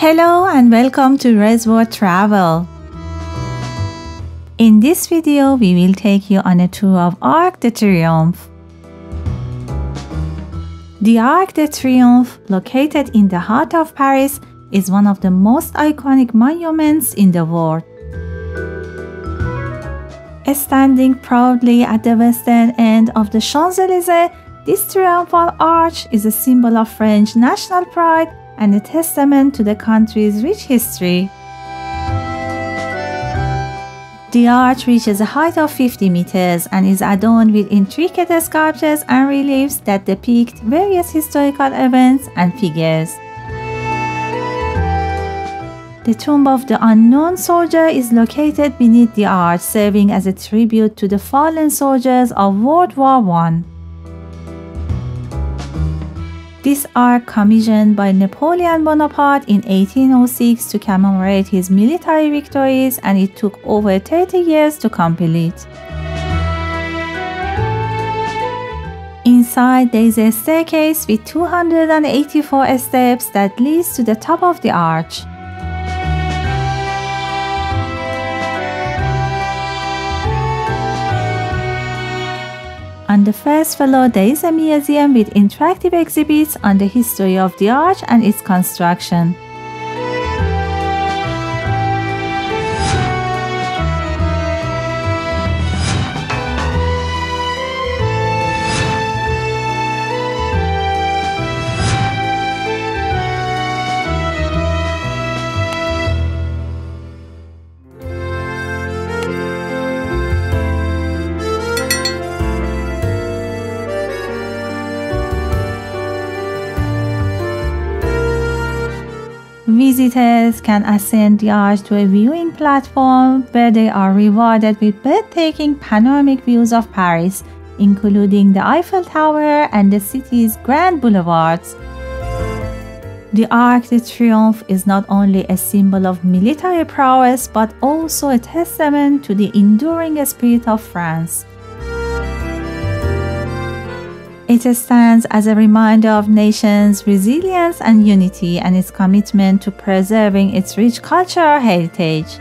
Hello and welcome to Resort Travel. In this video, we will take you on a tour of Arc de Triomphe. The Arc de Triomphe, located in the heart of Paris, is one of the most iconic monuments in the world. Standing proudly at the western end of the Champs-Élysées, this triumphal arch is a symbol of French national pride and a testament to the country's rich history. The arch reaches a height of 50 meters and is adorned with intricate sculptures and reliefs that depict various historical events and figures. The tomb of the unknown soldier is located beneath the arch, serving as a tribute to the fallen soldiers of World War I. This arch, commissioned by Napoleon Bonaparte in 1806 to commemorate his military victories, and it took over 30 years to complete. Inside, there is a staircase with 284 steps that leads to the top of the arch. On the first floor, there is a museum with interactive exhibits on the history of the arch and its construction. Visitors can ascend the arch to a viewing platform where they are rewarded with breathtaking panoramic views of Paris, including the Eiffel Tower and the city's grand boulevards. The Arc de Triomphe is not only a symbol of military prowess but also a testament to the enduring spirit of France. It stands as a reminder of nations' resilience and unity, and its commitment to preserving its rich cultural heritage.